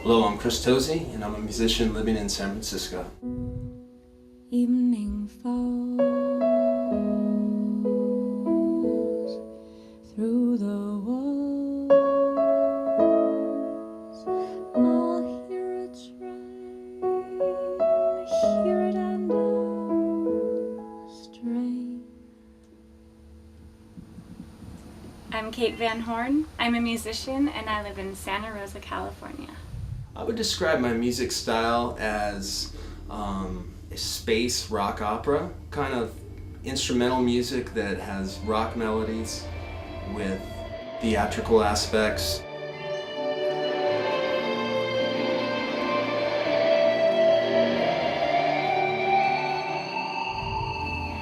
Hello, I'm Chris Tozy, and I'm a musician living in San Francisco. Evening falls through the walls. I'll hear a train, hear it and I'll strain. I'm Kate Van Horn. I'm a musician and I live in Santa Rosa, California. I would describe my music style as a space rock opera, kind of instrumental music that has rock melodies with theatrical aspects.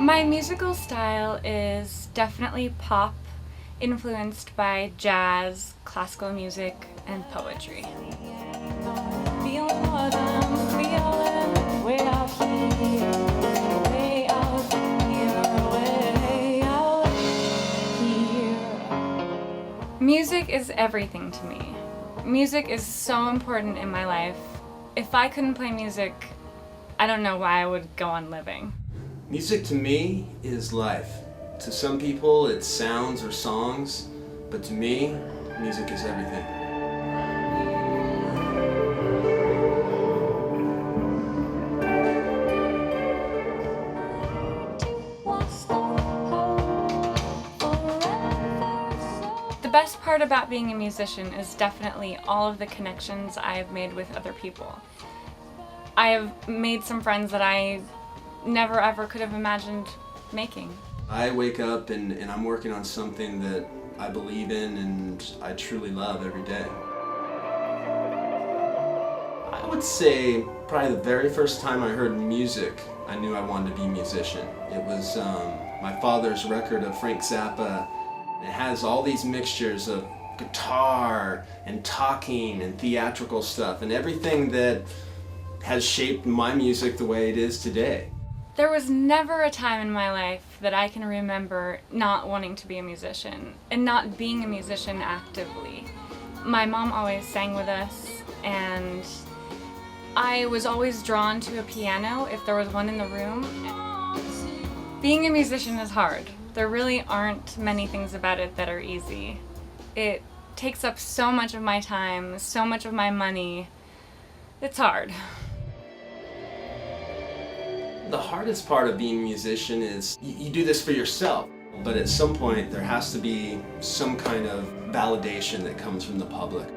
My musical style is definitely pop, influenced by jazz, classical music, and poetry. Feeling what I'm feeling way out here, way out here, way out here. Music is everything to me. Music is so important in my life. If I couldn't play music, I don't know why I would go on living. Music to me is life. To some people it's sounds or songs, but to me, music is everything. The best part about being a musician is definitely all of the connections I have made with other people. I have made some friends that I never ever could have imagined making. I wake up and I'm working on something that I believe in and I truly love every day. I would say probably the very first time I heard music, I knew I wanted to be a musician. It was my father's record of Frank Zappa. It has all these mixtures of guitar and talking and theatrical stuff and everything that has shaped my music the way it is today. There was never a time in my life that I can remember not wanting to be a musician and not being a musician actively. My mom always sang with us, and I was always drawn to a piano if there was one in the room. Being a musician is hard. There really aren't many things about it that are easy. It takes up so much of my time, so much of my money. It's hard. The hardest part of being a musician is you do this for yourself, but at some point there has to be some kind of validation that comes from the public.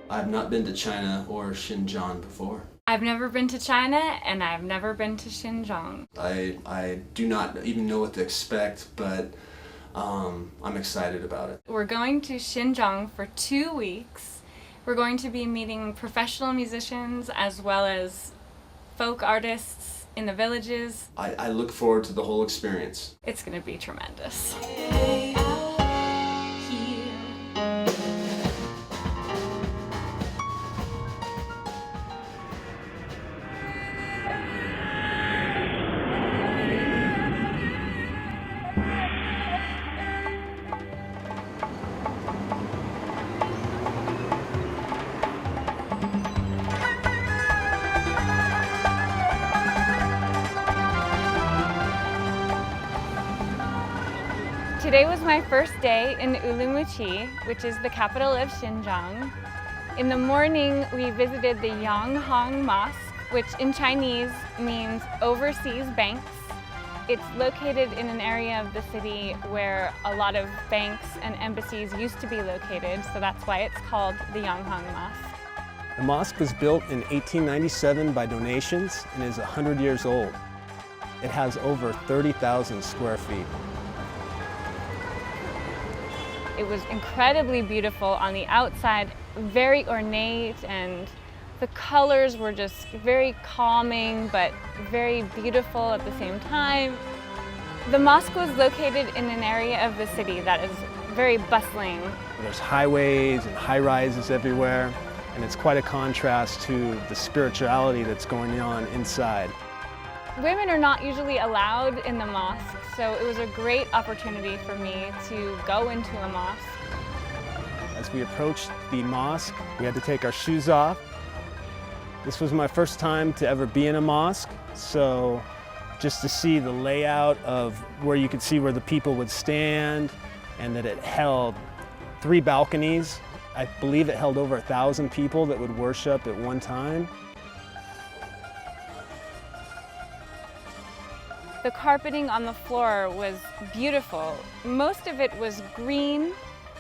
I've not been to China or Xinjiang before. I've never been to China and I've never been to Xinjiang. I do not even know what to expect, but I'm excited about it. We're going to Xinjiang for 2 weeks. We're going to be meeting professional musicians as well as folk artists in the villages. I look forward to the whole experience. It's going to be tremendous. Way out here. Today was my first day in Urumqi, which is the capital of Xinjiang. In the morning, we visited the Yanghang Mosque, which in Chinese means overseas banks. It's located in an area of the city where a lot of banks and embassies used to be located, so that's why it's called the Yanghang Mosque. The mosque was built in 1897 by donations and is 100 years old. It has over 30,000 square feet. It was incredibly beautiful on the outside, very ornate, and the colors were just very calming but very beautiful at the same time. The mosque was located in an area of the city that is very bustling. There's highways and high-rises everywhere, and it's quite a contrast to the spirituality that's going on inside. Women are not usually allowed in the mosque, so it was a great opportunity for me to go into a mosque. As we approached the mosque, we had to take our shoes off. This was my first time to ever be in a mosque, so just to see the layout of where you could see where the people would stand, and that it held 3 balconies. I believe it held over 1,000 people that would worship at one time. The carpeting on the floor was beautiful. Most of it was green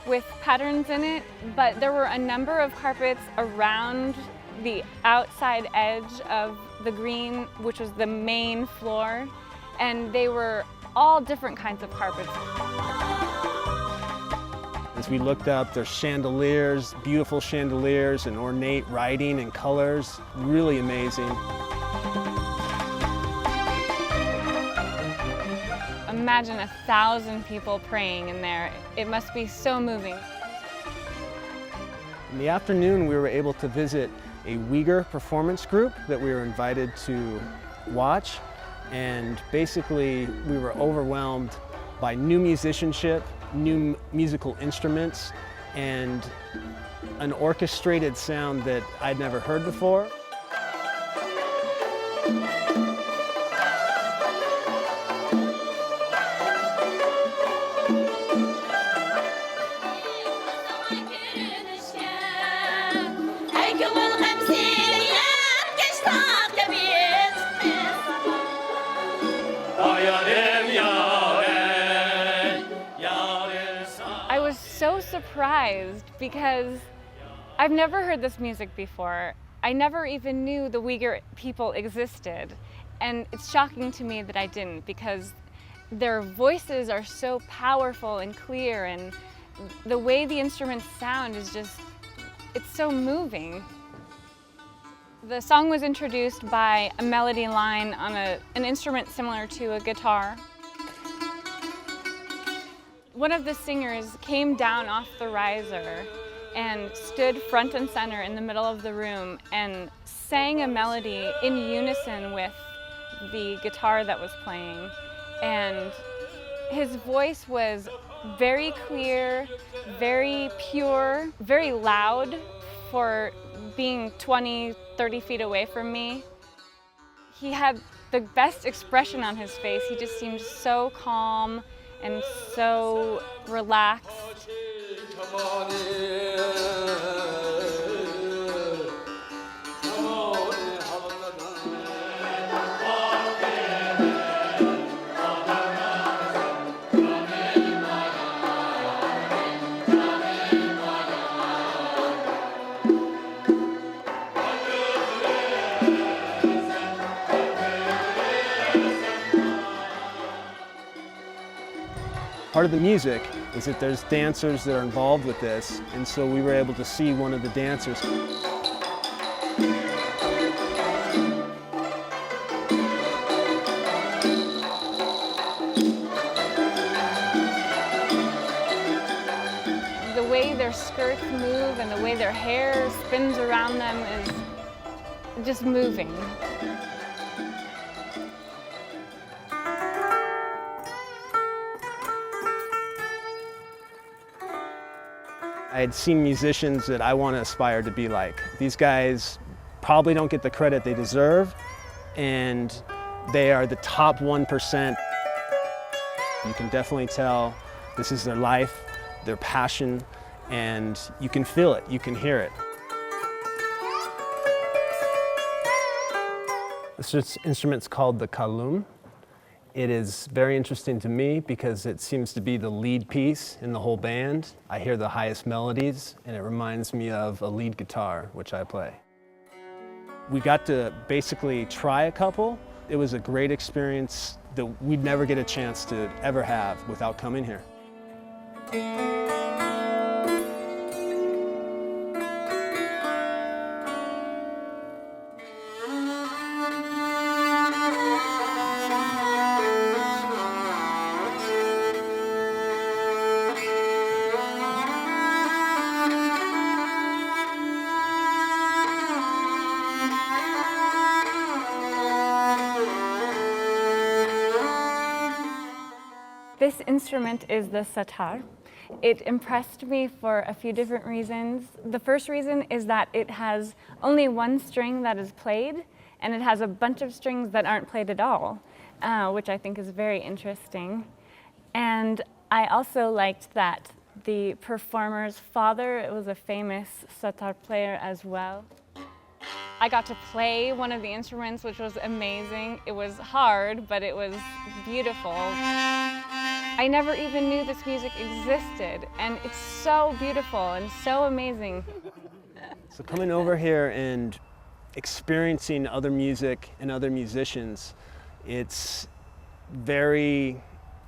with patterns in it, but there were a number of carpets around the outside edge of the green, which was the main floor, and they were all different kinds of carpets. As we looked up, there's chandeliers, beautiful chandeliers and ornate writing and colors, really amazing. Imagine 1,000 people praying in there. It must be so moving. In the afternoon, we were able to visit a Uyghur performance group that we were invited to watch, and basically we were overwhelmed by new musicianship, new musical instruments, and an orchestrated sound that I'd never heard before. I was so surprised because I've never heard this music before. I never even knew the Uyghur people existed. And it's shocking to me that I didn't, because their voices are so powerful and clear, and the way the instruments sound is just, it's so moving. The song was introduced by a melody line on an instrument similar to a guitar. One of the singers came down off the riser and stood front and center in the middle of the room and sang a melody in unison with the guitar that was playing. And his voice was very clear, very pure, very loud for being 20, 30 feet away from me. He had the best expression on his face. He just seemed so calm and so relaxed. Part of the music is that there's dancers that are involved with this, and so we were able to see one of the dancers. The way their skirts move and the way their hair spins around them is just moving. I had seen musicians that I want to aspire to be like. These guys probably don't get the credit they deserve, and they are the top 1%. You can definitely tell this is their life, their passion, and you can feel it, you can hear it. This instrument's called the kalum. It is very interesting to me because it seems to be the lead piece in the whole band. I hear the highest melodies, and it reminds me of a lead guitar, which I play. We got to basically try a couple. It was a great experience that we'd never get a chance to ever have without coming here. This instrument is the satar. It impressed me for a few different reasons. The first reason is that it has only one string that is played, and it has a bunch of strings that aren't played at all, which I think is very interesting. And I also liked that the performer's father was a famous sitar player as well. I got to play one of the instruments, which was amazing. It was hard, but it was beautiful. I never even knew this music existed, and it's so beautiful and so amazing. So coming over here and experiencing other music and other musicians, it's very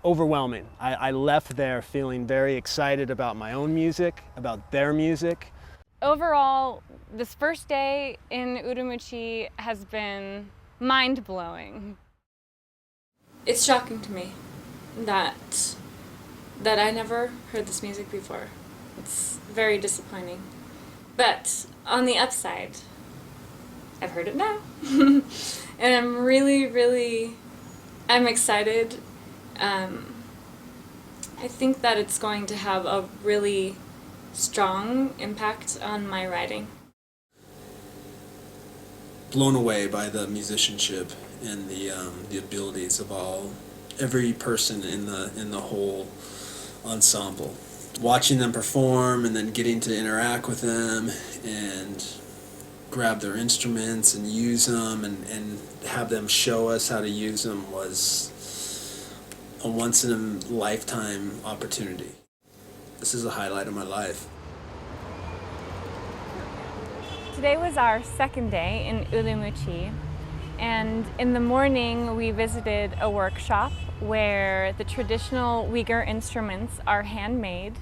overwhelming. I left there feeling very excited about my own music, about their music. Overall, this first day in Urumqi has been mind-blowing. It's shocking to me that I never heard this music before. It's very disappointing. But on the upside, I've heard it now. And I'm really, I'm excited. I think that it's going to have a really strong impact on my writing. Blown away by the musicianship and the abilities of every person in the whole ensemble. Watching them perform and then getting to interact with them and grab their instruments and use them and have them show us how to use them was a once-in-a-lifetime opportunity. This is a highlight of my life. Today was our second day in Urumqi, and in the morning we visited a workshop where the traditional Uyghur instruments are handmade.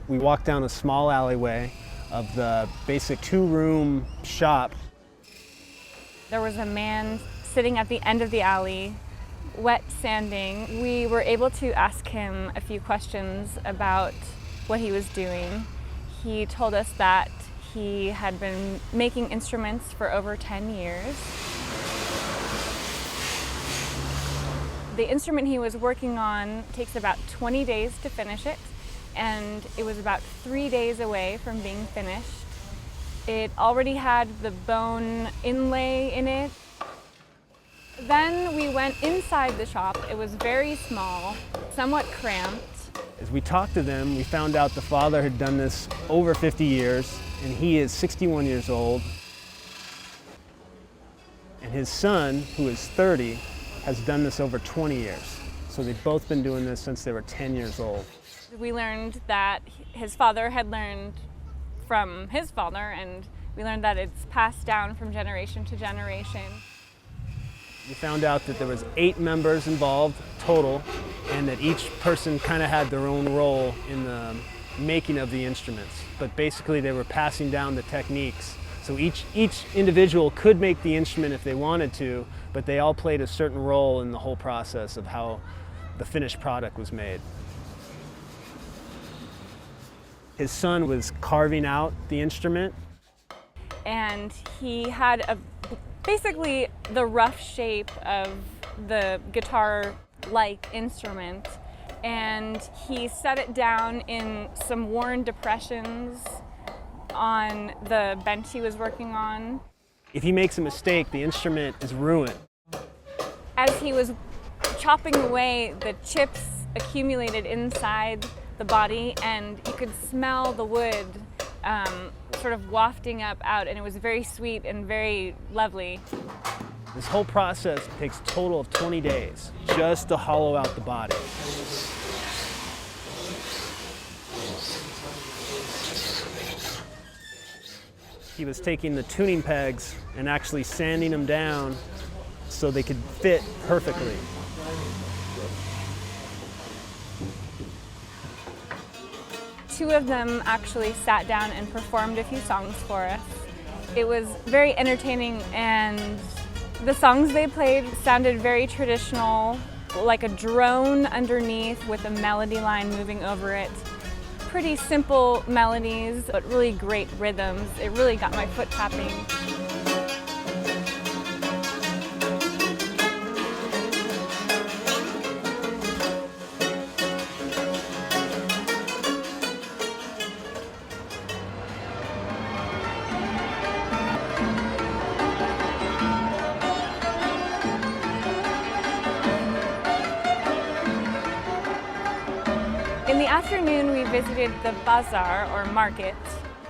We walked down a small alleyway of the basic two-room shop. There was a man sitting at the end of the alley, wet sanding. We were able to ask him a few questions about what he was doing. He told us that he had been making instruments for over 10 years. The instrument he was working on takes about 20 days to finish it, and it was about 3 days away from being finished. It already had the bone inlay in it. Then we went inside the shop. It was very small, somewhat cramped. As we talked to them, we found out the father had done this over 50 years, and he is 61 years old. And his son, who is 30, has done this over 20 years. So they've both been doing this since they were 10 years old. We learned that his father had learned from his father, and we learned that it's passed down from generation to generation. We found out that there was 8 members involved total, and that each person kind of had their own role in the making of the instruments. But basically they were passing down the techniques. So each individual could make the instrument if they wanted to, but they all played a certain role in the whole process of how the finished product was made. His son was carving out the instrument. And he had basically the rough shape of the guitar-like instrument, and he set it down in some worn depressions on the bench he was working on. If he makes a mistake, the instrument is ruined. As he was chopping away, the chips accumulated inside the body, and you could smell the wood sort of wafting up out, and it was very sweet and very lovely. This whole process takes a total of 20 days just to hollow out the body. He was taking the tuning pegs and actually sanding them down so they could fit perfectly. Two of them actually sat down and performed a few songs for us. It was very entertaining, and the songs they played sounded very traditional, like a drone underneath with a melody line moving over it. Pretty simple melodies, but really great rhythms. It really got my foot tapping. In the afternoon, we visited the bazaar, or market.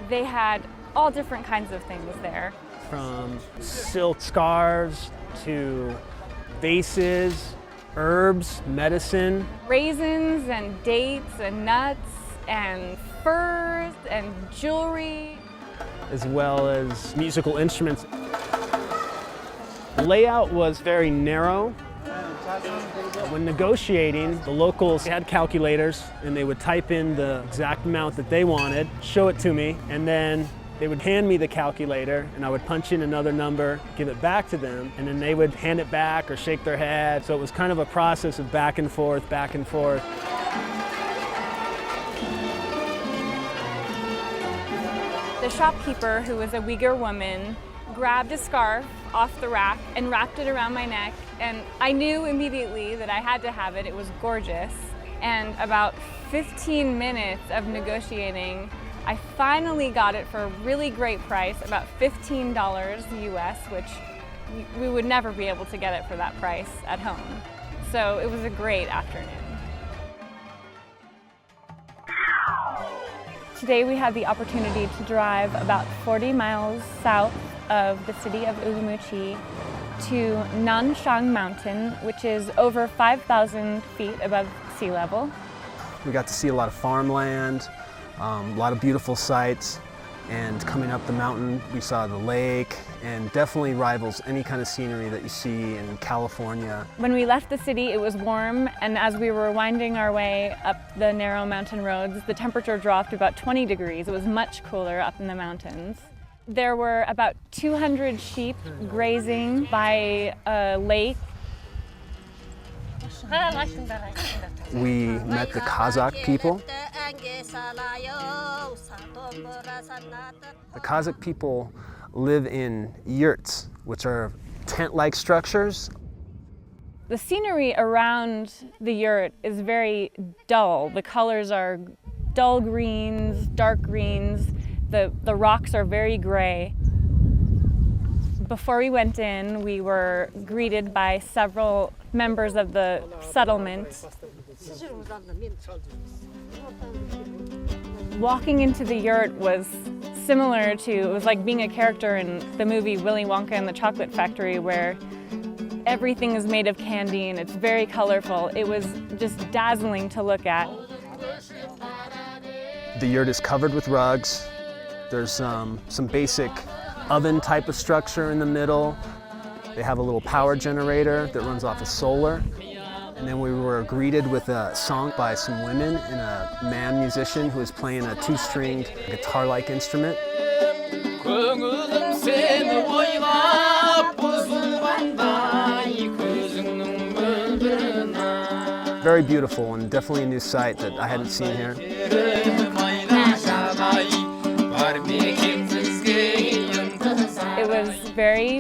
They had all different kinds of things there. From silk scarves to vases, herbs, medicine. Raisins and dates and nuts and furs and jewelry. As well as musical instruments. The layout was very narrow. When negotiating, the locals had calculators and they would type in the exact amount that they wanted, show it to me, and then they would hand me the calculator and I would punch in another number, give it back to them, and then they would hand it back or shake their head. So it was kind of a process of back and forth, back and forth. The shopkeeper, who was a Uyghur woman, grabbed a scarf off the rack and wrapped it around my neck, and I knew immediately that I had to have it. It was gorgeous. And about 15 minutes of negotiating, I finally got it for a really great price, about $15 US, which we would never be able to get it for that price at home. So it was a great afternoon. Today we had the opportunity to drive about 40 miles south of the city of Urumqi to Nanshang Mountain, which is over 5,000 feet above sea level. We got to see a lot of farmland, a lot of beautiful sights, and coming up the mountain we saw the lake, and definitely rivals any kind of scenery that you see in California. When we left the city, it was warm, and as we were winding our way up the narrow mountain roads, the temperature dropped to about 20 degrees. It was much cooler up in the mountains. There were about 200 sheep grazing by a lake. We met the Kazakh people. The Kazakh people live in yurts, which are tent-like structures. The scenery around the yurt is very dull. The colors are dull greens, dark greens. The rocks are very gray. Before we went in, we were greeted by several members of the settlement. Walking into the yurt was similar to, it was like being a character in the movie Willy Wonka and the Chocolate Factory, where everything is made of candy and it's very colorful. It was just dazzling to look at. The yurt is covered with rugs. There's some basic oven type of structure in the middle. They have a little power generator that runs off of solar. And then we were greeted with a song by some women and a man musician who was playing a two-stringed guitar-like instrument. Very beautiful and definitely a new sight that I hadn't seen here. It was very,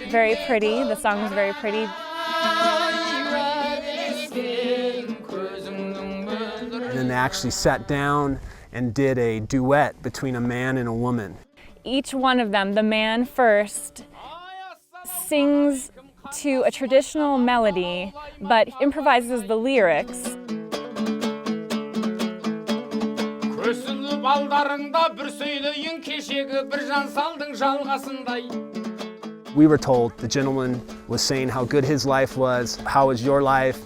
very pretty. The song was very pretty. And then they actually sat down and did a duet between a man and a woman. Each one of them, the man first, sings to a traditional melody, but improvises the lyrics. We were told the gentleman was saying how good his life was, how is your life?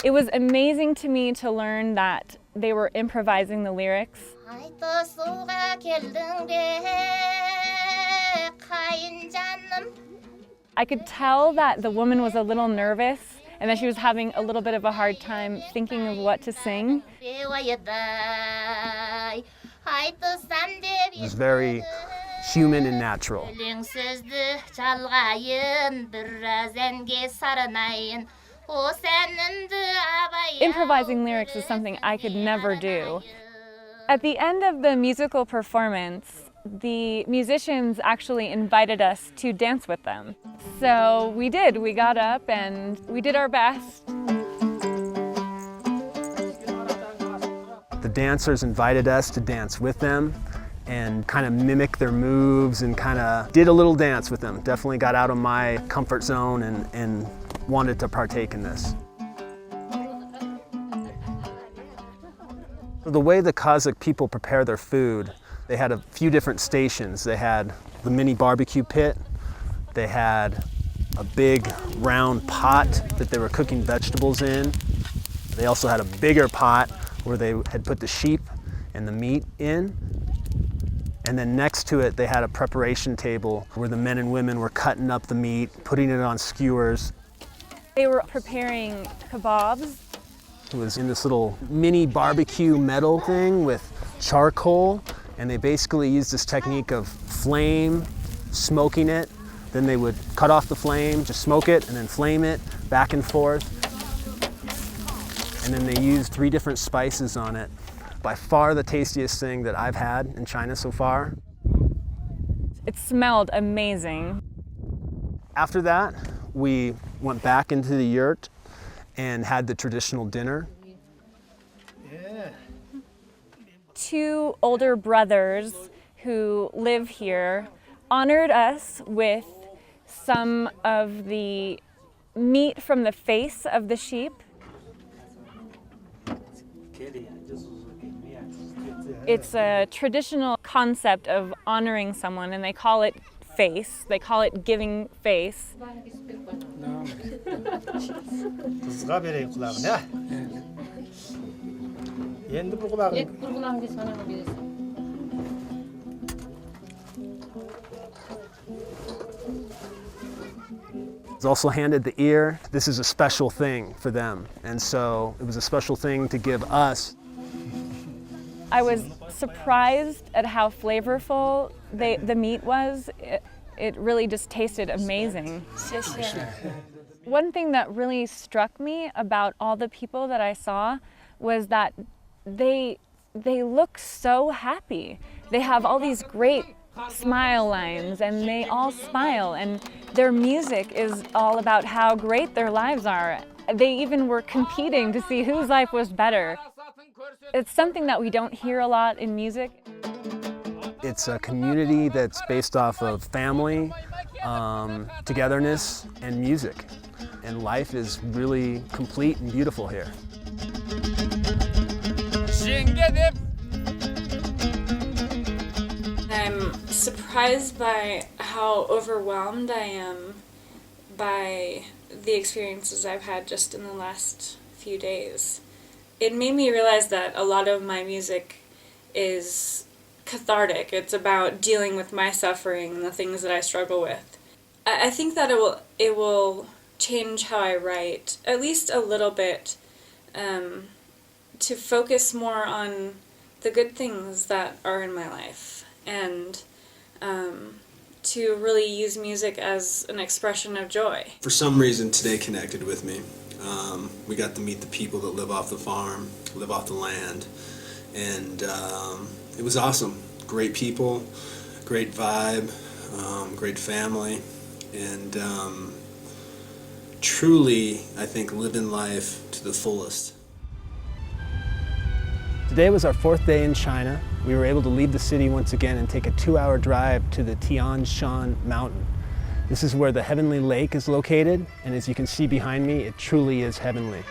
It was amazing to me to learn that they were improvising the lyrics. I could tell that the woman was a little nervous and that she was having a little bit of a hard time thinking of what to sing. It was very human and natural. Improvising lyrics is something I could never do. At the end of the musical performance, the musicians actually invited us to dance with them. So we did. We got up and we did our best. The dancers invited us to dance with them and kind of mimic their moves and kind of did a little dance with them. Definitely got out of my comfort zone and wanted to partake in this. The way the Kazakh people prepare their food, they had a few different stations. They had the mini barbecue pit, they had a big round pot that they were cooking vegetables in. They also had a bigger pot where they had put the sheep and the meat in. And then next to it, they had a preparation table where the men and women were cutting up the meat, putting it on skewers. They were preparing kebabs. It was in this little mini barbecue metal thing with charcoal, and they basically used this technique of flame, smoking it. Then they would cut off the flame, just smoke it, and then flame it back and forth. And then they used 3 different spices on it. By far the tastiest thing that I've had in China so far. It smelled amazing. After that, we went back into the yurt and had the traditional dinner. 2 older brothers who live here honored us with some of the meat from the face of the sheep. It's a traditional concept of honoring someone, and they call it face. They call it giving face. Kızga vereyim kulağını. Yendi bu kulağını. Et kurgulan bir sana mı birisi? Was also handed the ear. This is a special thing for them, and so it was a special thing to give us. I was surprised at how flavorful the meat was. It really just tasted amazing. One thing that really struck me about all the people that I saw was that they look so happy. They have all these great smile lines, and they all smile, and their music is all about how great their lives are. They even were competing to see whose life was better. It's something that we don't hear a lot in music. It's a community that's based off of family, togetherness, and music. And life is really complete and beautiful here. I'm surprised by how overwhelmed I am by the experiences I've had just in the last few days. It made me realize that a lot of my music is cathartic. It's about dealing with my suffering and the things that I struggle with. I think that it will change how I write, at least a little bit, to focus more on the good things that are in my life, and to really use music as an expression of joy. For some reason, today connected with me. We got to meet the people that live off the farm, live off the land, and it was awesome. Great people, great vibe, great family, and truly, I think, living life to the fullest. Today was our 4th day in China. We were able to leave the city once again and take a 2-hour drive to the Tian Shan Mountain. This is where the Heavenly Lake is located, and as you can see behind me, it truly is heavenly.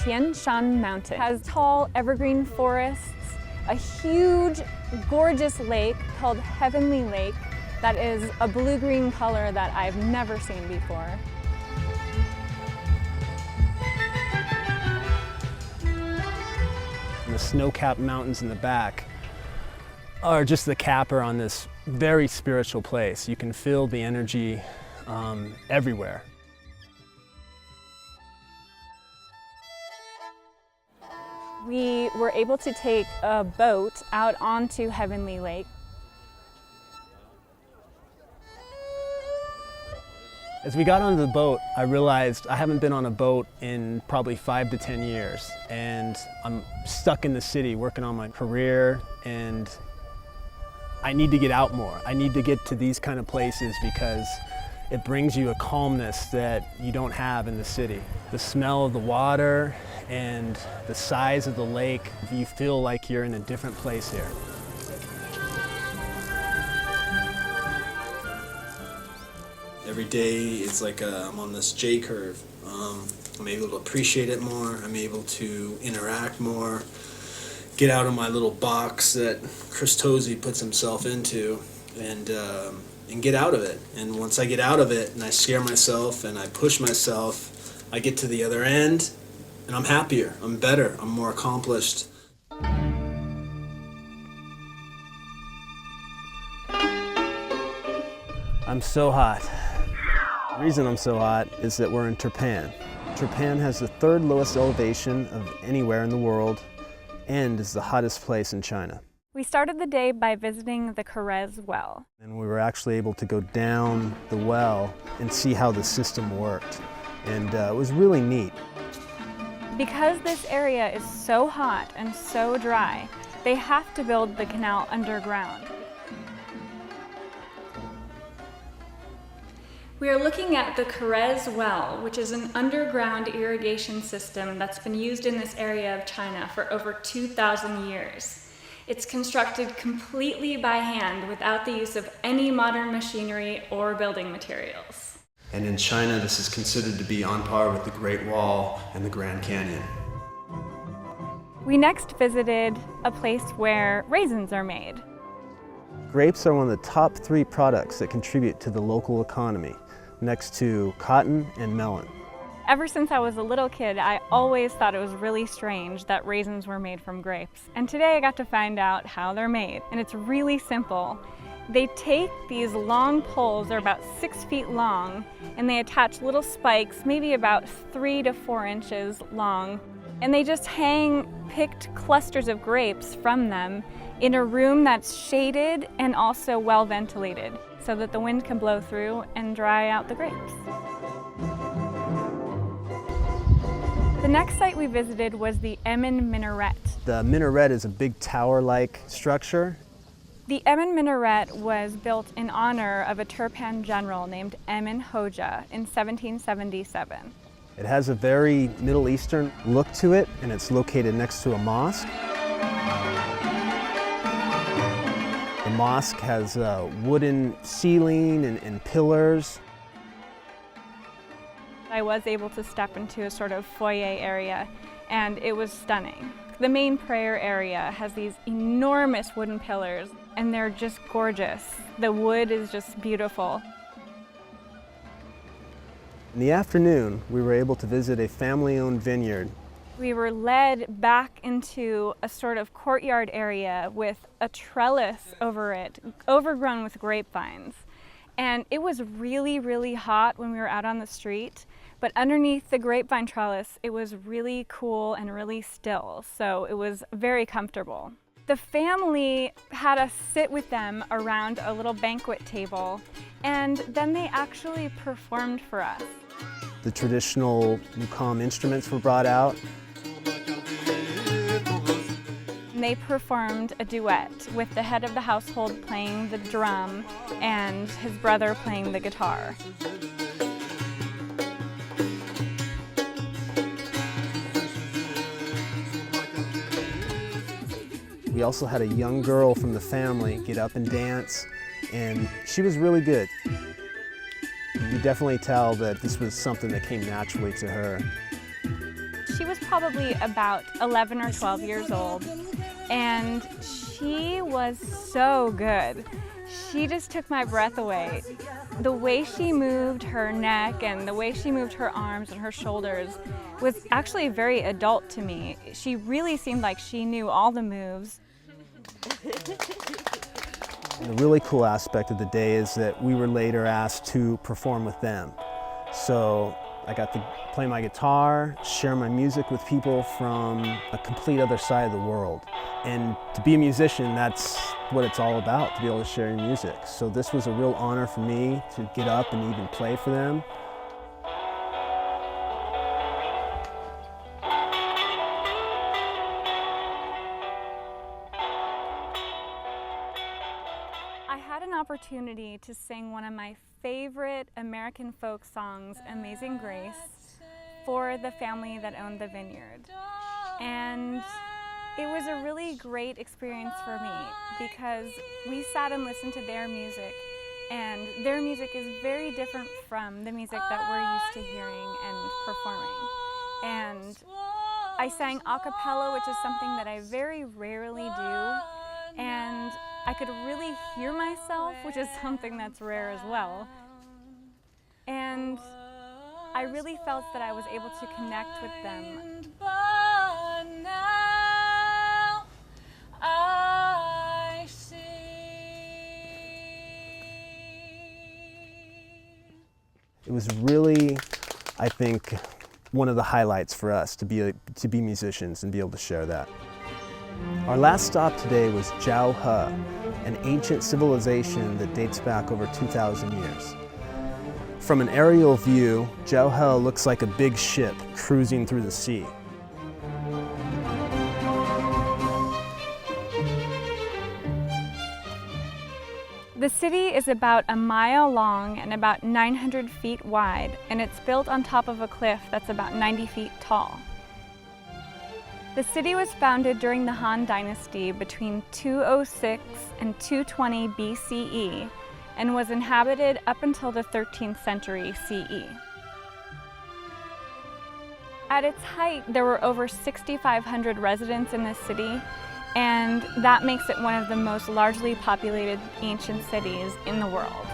Tian Shan Mountain has tall evergreen forests, a huge, gorgeous lake called Heavenly Lake that is a blue-green color that I've never seen before. And the snow-capped mountains in the back are just the capper on this very spiritual place. You can feel the energy everywhere. We were able to take a boat out onto Heavenly Lake. As we got onto the boat, I realized I haven't been on a boat in probably 5 to 10 years, and I'm stuck in the city working on my career, and I need to get out more. I need to get to these kind of places because It brings you a calmness that you don't have in the city. The smell of the water and the size of the lake, you feel like you're in a different place here. Every day it's like I'm on this J curve. I'm able to appreciate it more. I'm able to interact more, get out of my little box that Chris Tozzi puts himself into, and get out of it. And once I get out of it and I scare myself and I push myself, I get to the other end and I'm happier, I'm better, I'm more accomplished. I'm so hot. The reason I'm so hot is that we're in Turpan. Turpan has the third lowest elevation of anywhere in the world and is the hottest place in China. We started the day by visiting the Carez well. And we were actually able to go down the well and see how the system worked. And it was really neat. Because this area is so hot and so dry, they have to build the canal underground. We are looking at the Carez well, which is an underground irrigation system that's been used in this area of China for over 2,000 years. It's constructed completely by hand without the use of any modern machinery or building materials. And in China, this is considered to be on par with the Great Wall and the Grand Canyon. We next visited a place where raisins are made. Grapes are one of the top 3 products that contribute to the local economy, next to cotton and melon. Ever since I was a little kid, I always thought it was really strange that raisins were made from grapes. And today I got to find out how they're made, and it's really simple. They take these long poles, they're about 6 feet long, and they attach little spikes, maybe about 3 to 4 inches long, and they just hang picked clusters of grapes from them in a room that's shaded and also well ventilated, so that the wind can blow through and dry out the grapes. The next site we visited was the Emin Minaret. The minaret is a big tower-like structure. The Emin Minaret was built in honor of a Turpan general named Emin Hoja in 1777. It has a very Middle Eastern look to it, and it's located next to a mosque. The mosque has a wooden ceiling and pillars. I was able to step into a sort of foyer area, and it was stunning. The main prayer area has these enormous wooden pillars, and they're just gorgeous. The wood is just beautiful. In the afternoon, we were able to visit a family-owned vineyard. We were led back into a sort of courtyard area with a trellis over it, overgrown with grapevines. And it was really, really hot when we were out on the street, but underneath the grapevine trellis, it was really cool and really still, so it was very comfortable. The family had us sit with them around a little banquet table, and then they actually performed for us. The traditional mukam instruments were brought out. And they performed a duet with the head of the household playing the drum and his brother playing the guitar. We also had a young girl from the family get up and dance, and she was really good. You could definitely tell that this was something that came naturally to her. She was probably about 11 or 12 years old, and she was so good. She just took my breath away. The way she moved her neck and the way she moved her arms and her shoulders was actually very adult to me. She really seemed like she knew all the moves. And the really cool aspect of the day is that we were later asked to perform with them. So I got to play my guitar, share my music with people from a complete other side of the world. And to be a musician, that's what it's all about, to be able to share your music. So this was a real honor for me to get up and even play for them. I had an opportunity to sing one of my favorite American folk songs, Amazing Grace, for the family that owned the vineyard. And it was a really great experience for me because we sat and listened to their music, and their music is very different from the music that we're used to hearing and performing. And I sang a cappella, which is something that I very rarely do, and I could really hear myself, which is something that's rare as well. And I really felt that I was able to connect with them. It was really, I think, one of the highlights for us to be musicians and be able to share that. Our last stop today was Jiao He, an ancient civilization that dates back over 2,000 years. From an aerial view, Jiao He looks like a big ship cruising through the sea. The city is about a mile long and about 900 feet wide, and it's built on top of a cliff that's about 90 feet tall. The city was founded during the Han Dynasty between 206 and 220 BCE and was inhabited up until the 13th century CE. At its height, there were over 6,500 residents in the city, and that makes it one of the most largely populated ancient cities in the world.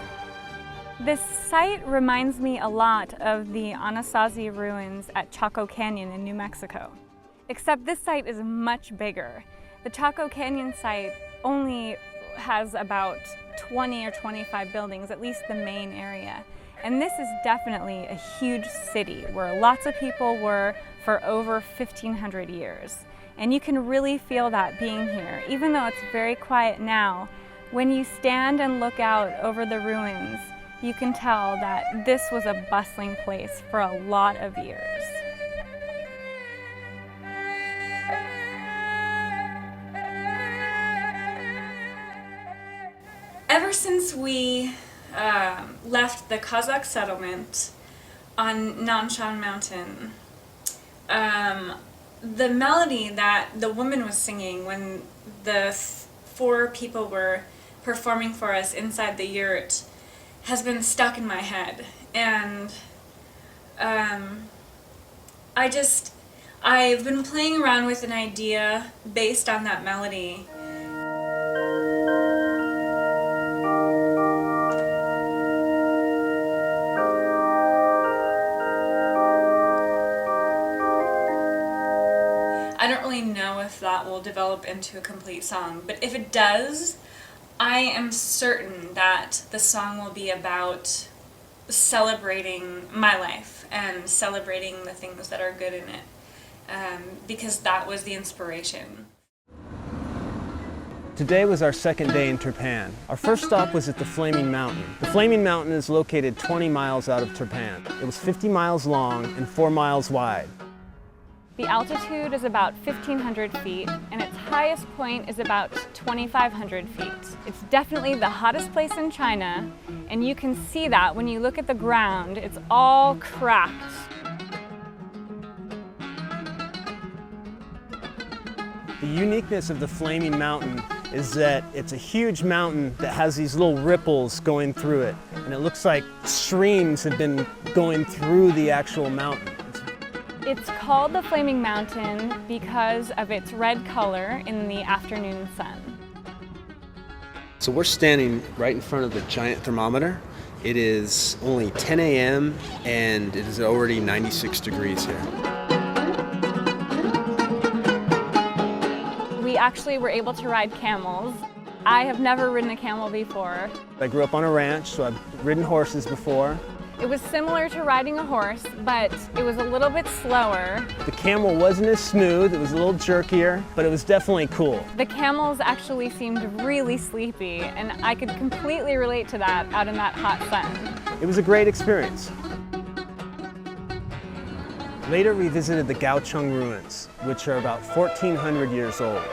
This site reminds me a lot of the Anasazi ruins at Chaco Canyon in New Mexico, except this site is much bigger. The Chaco Canyon site only has about 20 or 25 buildings, at least the main area. And this is definitely a huge city where lots of people were for over 1,500 years. And you can really feel that being here. Even though it's very quiet now, when you stand and look out over the ruins, you can tell that this was a bustling place for a lot of years. Ever since we left the Kazakh settlement on Nanshan Mountain, the melody that the woman was singing when the four people were performing for us inside the yurt has been stuck in my head. And I've been playing around with an idea based on that melody. I don't really know if that will develop into a complete song, but if it does, I am certain that the song will be about celebrating my life and celebrating the things that are good in it, because that was the inspiration. Today was our second day in Turpan. Our first stop was at the Flaming Mountain. The Flaming Mountain is located 20 miles out of Turpan. It was 50 miles long and 4 miles wide. The altitude is about 1,500 feet, and its highest point is about 2,500 feet. It's definitely the hottest place in China, and you can see that when you look at the ground. It's all cracked. The uniqueness of the Flaming Mountain is that it's a huge mountain that has these little ripples going through it, and it looks like streams have been going through the actual mountain. It's called the Flaming Mountain because of its red color in the afternoon sun. So we're standing right in front of the giant thermometer. It is only 10 a.m. and it is already 96 degrees here. We actually were able to ride camels. I have never ridden a camel before. I grew up on a ranch, so I've ridden horses before. It was similar to riding a horse, but it was a little bit slower. The camel wasn't as smooth, it was a little jerkier, but it was definitely cool. The camels actually seemed really sleepy, and I could completely relate to that out in that hot sun. It was a great experience. Later we visited the Gaocheng ruins, which are about 1,400 years old.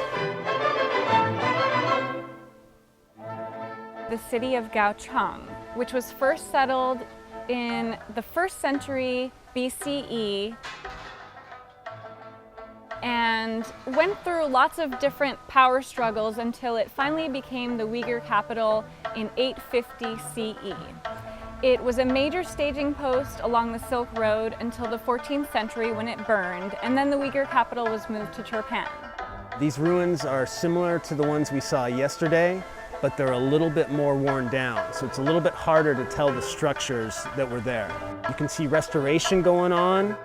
the city of Gaochang, which was first settled in the 1st century BCE and went through lots of different power struggles until it finally became the Uyghur capital in 850 CE. It was a major staging post along the Silk Road until the 14th century when it burned, and then the Uyghur capital was moved to Turpan. These ruins are similar to the ones we saw yesterday, but they're a little bit more worn down, so it's a little bit harder to tell the structures that were there. You can see restoration going on.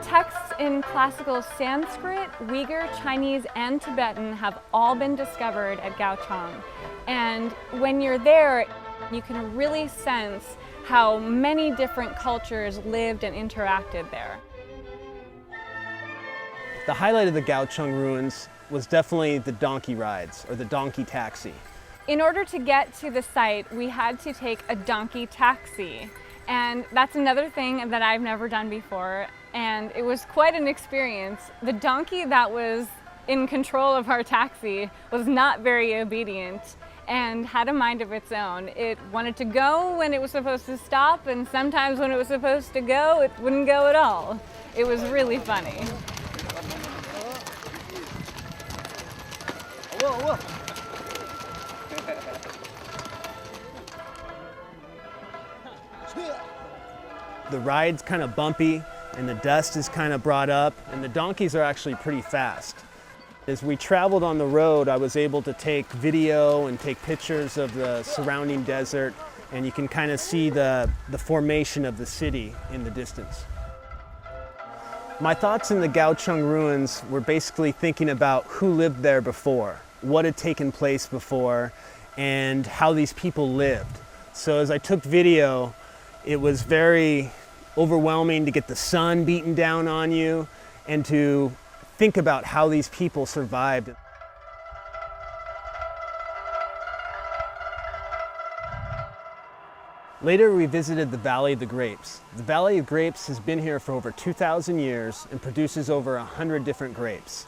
Texts in classical Sanskrit, Uyghur, Chinese, and Tibetan have all been discovered at Gaochang. And when you're there, you can really sense how many different cultures lived and interacted there. The highlight of the Gaochang ruins was definitely the donkey rides, or the donkey taxi. In order to get to the site, we had to take a donkey taxi. And that's another thing that I've never done before. And it was quite an experience. The donkey that was in control of our taxi was not very obedient and had a mind of its own. It wanted to go when it was supposed to stop, and sometimes when it was supposed to go, it wouldn't go at all. It was really funny. The ride's kind of bumpy and the dust is kind of brought up, and the donkeys are actually pretty fast. As we traveled on the road, I was able to take video and take pictures of the surrounding desert, and you can kind of see the formation of the city in the distance. My thoughts in the Gaochang ruins were basically thinking about who lived there before, what had taken place before, and how these people lived. So as I took video, it was very overwhelming to get the sun beating down on you and to think about how these people survived. Later, we visited the Valley of the Grapes. The Valley of Grapes has been here for over 2,000 years and produces over 100 different grapes.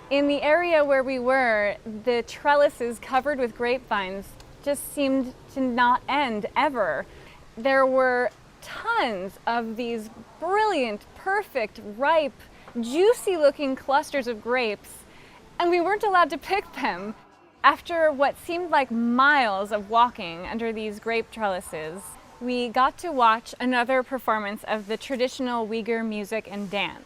In the area where we were, the trellises covered with grapevines just seemed to not end ever. There were tons of these brilliant, perfect, ripe, juicy looking clusters of grapes, and we weren't allowed to pick them. After what seemed like miles of walking under these grape trellises, we got to watch another performance of the traditional Uyghur music and dance.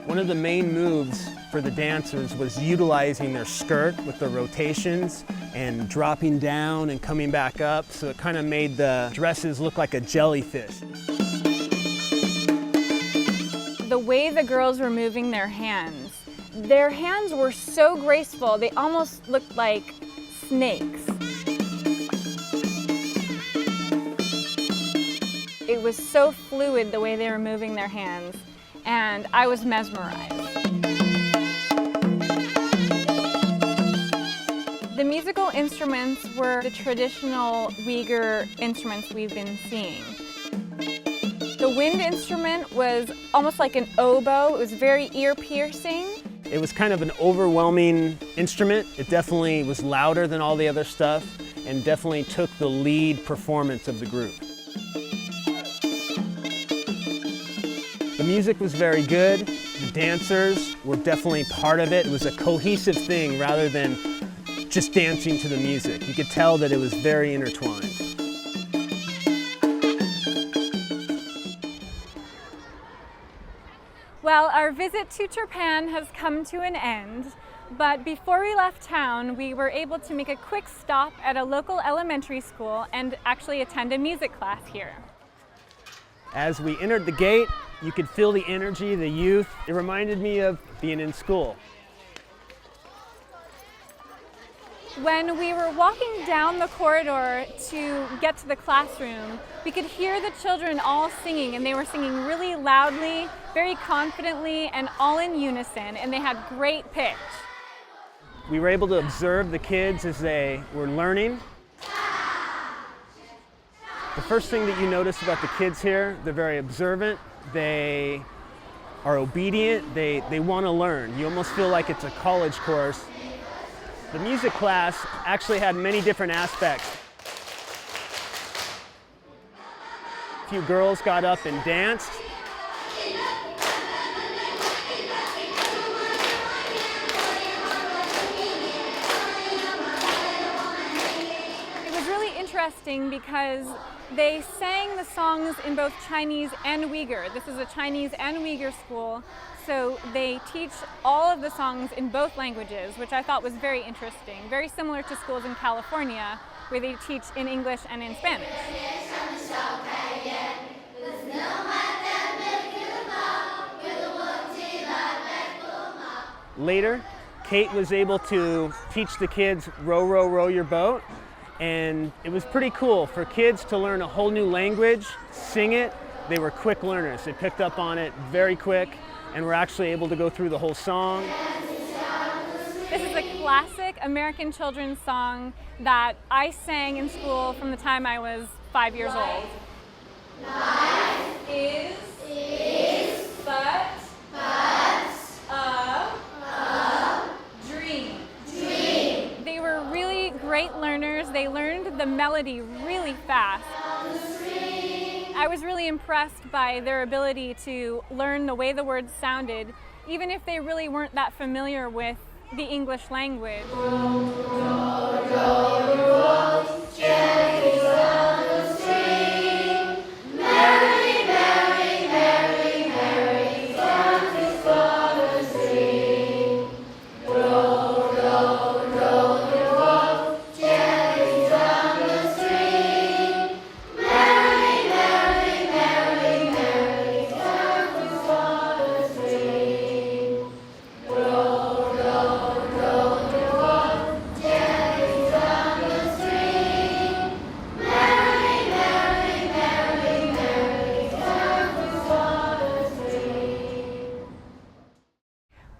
One of the main moves for the dancers was utilizing their skirt with the rotations and dropping down and coming back up, so it kind of made the dresses look like a jellyfish. The way the girls were moving their hands were so graceful, they almost looked like snakes. It was so fluid the way they were moving their hands, and I was mesmerized. The musical instruments were the traditional Uyghur instruments we've been seeing. The wind instrument was almost like an oboe. It was very ear-piercing. It was kind of an overwhelming instrument. It definitely was louder than all the other stuff and definitely took the lead performance of the group. The music was very good. The dancers were definitely part of it. It was a cohesive thing rather than just dancing to the music. You could tell that it was very intertwined. Well, our visit to Turpan has come to an end, but before we left town, we were able to make a quick stop at a local elementary school and actually attend a music class here. As we entered the gate, you could feel the energy, the youth. It reminded me of being in school. When we were walking down the corridor to get to the classroom, we could hear the children all singing, and they were singing really loudly, very confidently, and all in unison, and they had great pitch. We were able to observe the kids as they were learning. The first thing that you notice about the kids here, they're very observant, they are obedient, they want to learn. You almost feel like it's a college course. The music class actually had many different aspects. A few girls got up and danced. It was really interesting because they sang the songs in both Chinese and Uyghur. This is a Chinese and Uyghur school, so they teach all of the songs in both languages, which I thought was very interesting. Very similar to schools in California, where they teach in English and in Spanish. Later, Kate was able to teach the kids row, row, row your boat. And it was pretty cool for kids to learn a whole new language, sing it. They were quick learners. They picked up on it very quick and were actually able to go through the whole song. This is a classic American children's song that I sang in school from the time I was 5 years old. Life is but a dream. They were really great learners. They learned the melody really fast. I was really impressed by their ability to learn the way the words sounded, even if they really weren't that familiar with the English language.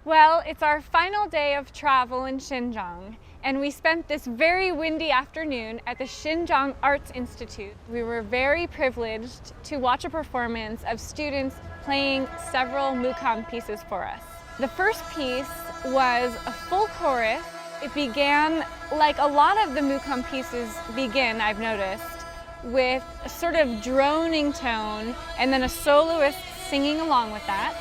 Well, it's our final day of travel in Xinjiang, and we spent this very windy afternoon at the Xinjiang Arts Institute. We were very privileged to watch a performance of students playing several mukam pieces for us. The first piece was a full chorus. It began like a lot of the mukam pieces begin, I've noticed, with a sort of droning tone and then a soloist singing along with that.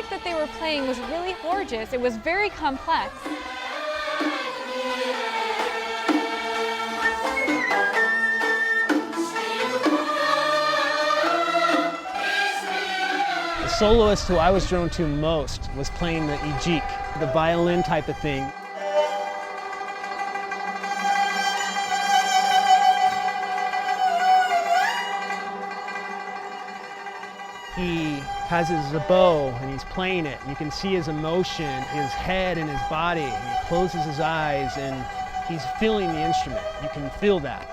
That they were playing was really gorgeous. It was very complex. The soloist who I was drawn to most was playing the ijik, the violin type of thing. He has his bow and he's playing it. You can see his emotion, his head and his body. And he closes his eyes and he's feeling the instrument. You can feel that.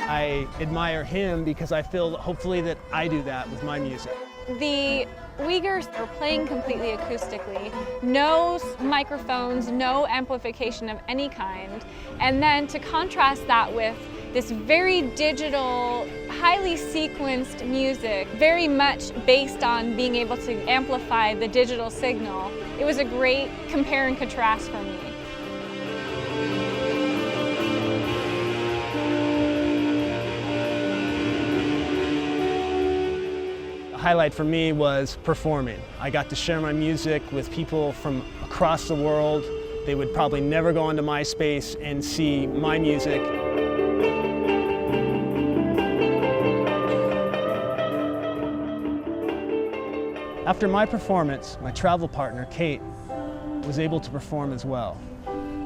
I admire him because I feel hopefully that I do that with my music. The Uyghurs are playing completely acoustically, no microphones, no amplification of any kind. And then to contrast that with this very digital, highly sequenced music, very much based on being able to amplify the digital signal, it was a great compare and contrast for me. Highlight for me was performing. I got to share my music with people from across the world. They would probably never go onto MySpace and see my music. After my performance, my travel partner, Kate, was able to perform as well.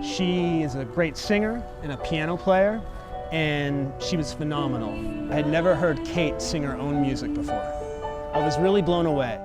She is a great singer and a piano player, and she was phenomenal. I had never heard Kate sing her own music before. I was really blown away.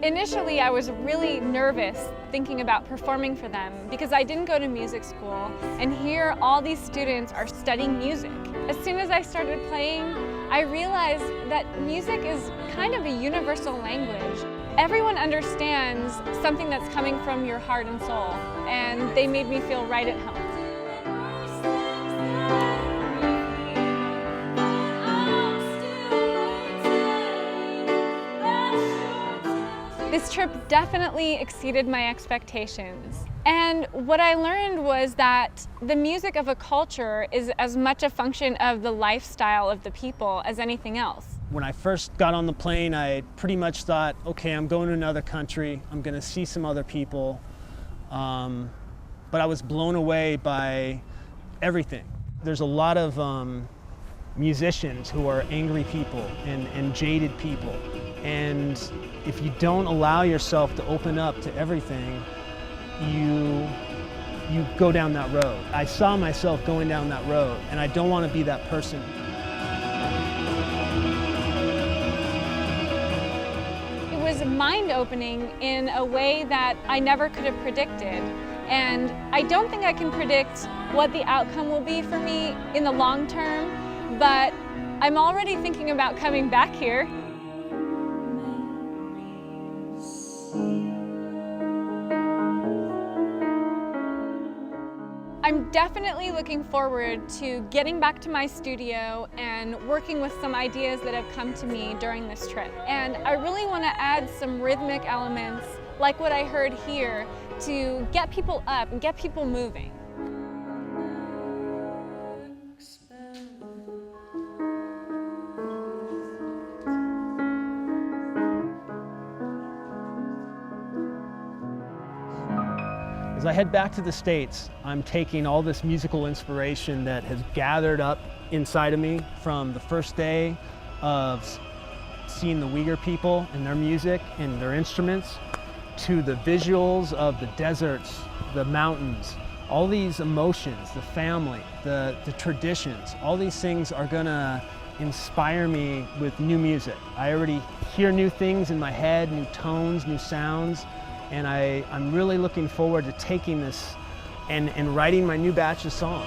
Initially, I was really nervous thinking about performing for them because I didn't go to music school, and here all these students are studying music. As soon as I started playing, I realized that music is kind of a universal language. Everyone understands something that's coming from your heart and soul, and they made me feel right at home. This trip definitely exceeded my expectations. And what I learned was that the music of a culture is as much a function of the lifestyle of the people as anything else. When I first got on the plane, I pretty much thought, okay, I'm going to another country, I'm gonna see some other people. But I was blown away by everything. There's a lot of musicians who are angry people and jaded people. And if you don't allow yourself to open up to everything, you go down that road. I saw myself going down that road, and I don't want to be that person. It was mind-opening in a way that I never could have predicted. And I don't think I can predict what the outcome will be for me in the long term, but I'm already thinking about coming back here. I'm definitely looking forward to getting back to my studio and working with some ideas that have come to me during this trip. And I really want to add some rhythmic elements, like what I heard here, to get people up and get people moving. As I head back to the States, I'm taking all this musical inspiration that has gathered up inside of me from the first day of seeing the Uyghur people and their music and their instruments, to the visuals of the deserts, the mountains, all these emotions, the family, the traditions, all these things are gonna inspire me with new music. I already hear new things in my head, new tones, new sounds. And I'm really looking forward to taking this and writing my new batch of songs.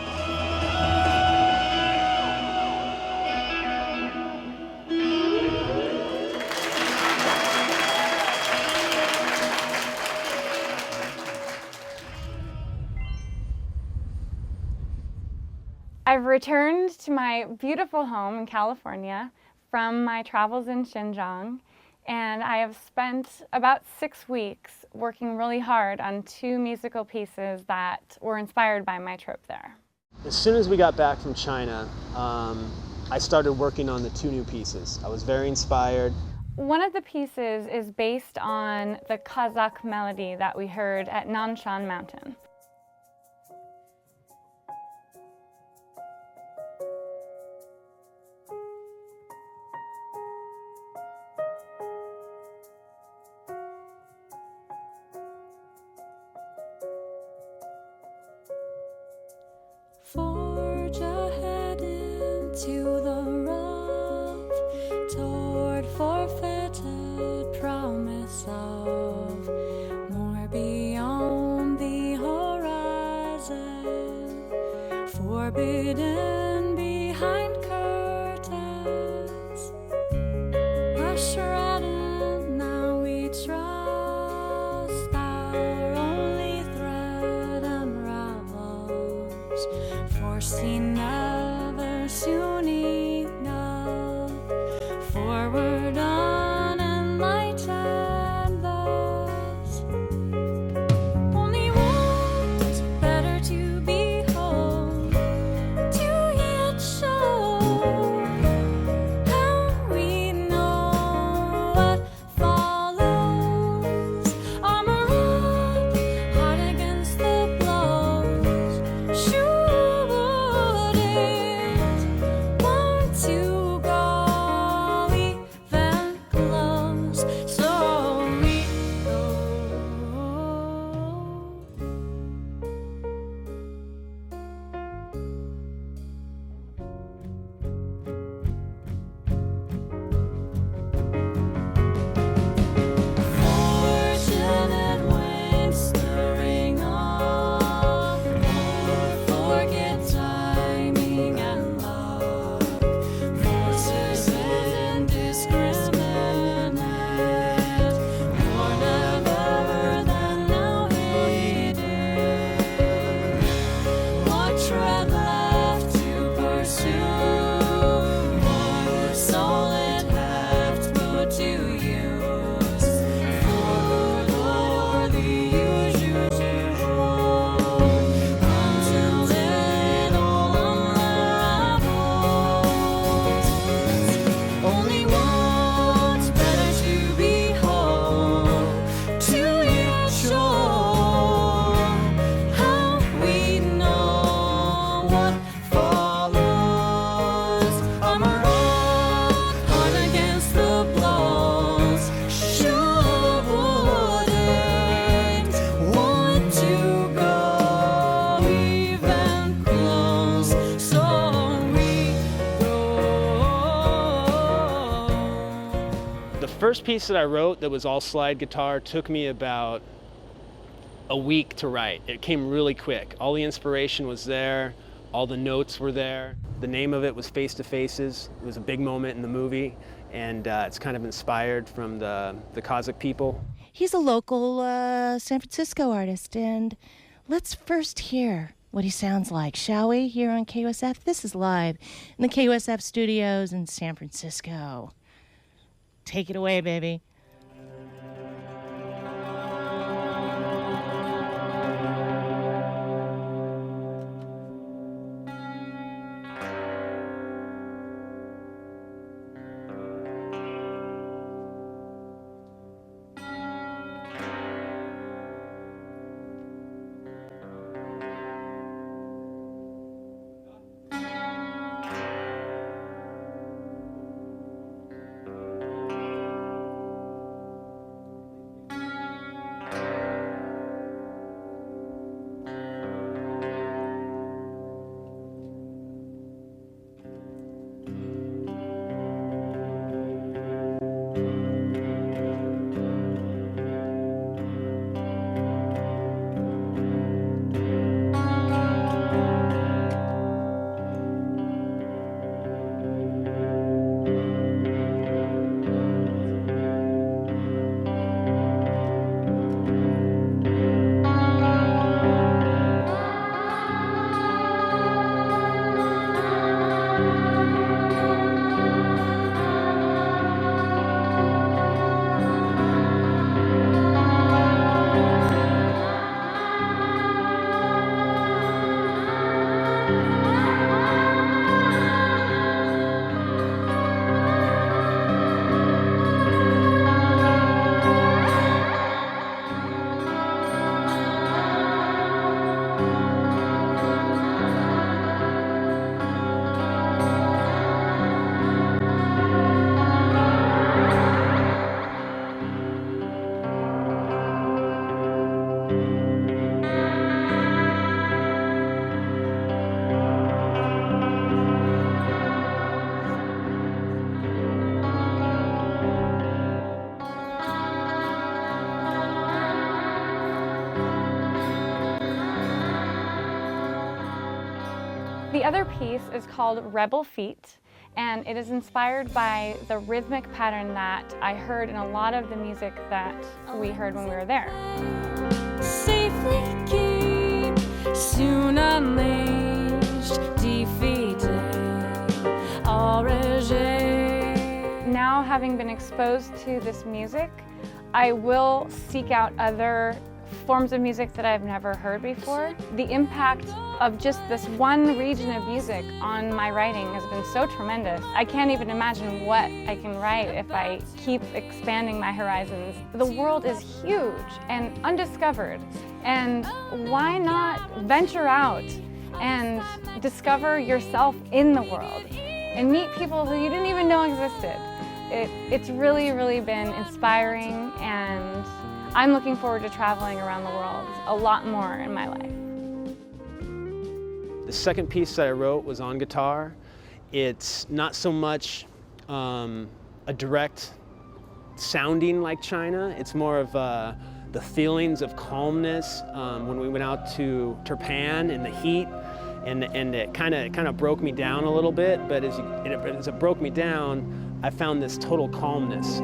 I've returned to my beautiful home in California from my travels in Xinjiang, and I have spent about 6 weeks working really hard on 2 musical pieces that were inspired by my trip there. As soon as we got back from China, I started working on the 2 new pieces. I was very inspired. One of the pieces is based on the Kazakh melody that we heard at Nanshan Mountain. Forge ahead into the rough, toward forfeited promise of more beyond the horizon, forbidden behind curtains. We're shrouded, now we trust our only thread unravels. Foreseen never soon enough, forward unenlightened thus. Only one's better to behold, to yet show how first piece that I wrote that was all slide guitar took me about a week to write. It came really quick. All the inspiration was there, all the notes were there. The name of it was Face to Faces. It was a big moment in the movie, and it's kind of inspired from the Kazakh people. He's a local San Francisco artist, and let's first hear what he sounds like, shall we, here on KUSF? This is live in the KUSF studios in San Francisco. Take it away, baby. The other piece is called Rebel Feet, and it is inspired by the rhythmic pattern that I heard in a lot of the music that we heard when we were there. Safely keep, soon unleashed, defeated, all regime. Now, having been exposed to this music, I will seek out other forms of music that I've never heard before. The impact of just this one region of music on my writing has been so tremendous. I can't even imagine what I can write if I keep expanding my horizons. The world is huge and undiscovered, and why not venture out and discover yourself in the world and meet people who you didn't even know existed. It's really, really been inspiring, and I'm looking forward to traveling around the world a lot more in my life. The second piece that I wrote was on guitar. It's not so much a direct sounding like China. It's more of the feelings of calmness when we went out to Turpan in the heat, and it kind of broke me down a little bit. But as it broke me down, I found this total calmness.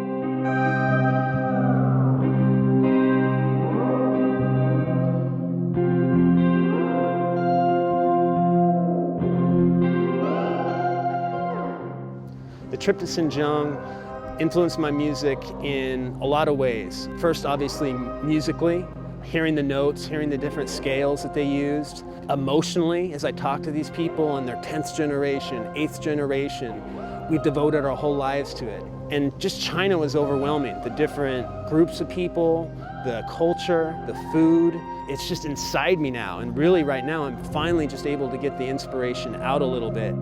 The trip to Xinjiang influenced my music in a lot of ways. First, obviously, musically, hearing the notes, hearing the different scales that they used. Emotionally, as I talked to these people in their 10th generation, 8th generation, we devoted our whole lives to it. And just China was overwhelming. The different groups of people, the culture, the food. It's just inside me now. And really right now, I'm finally just able to get the inspiration out a little bit.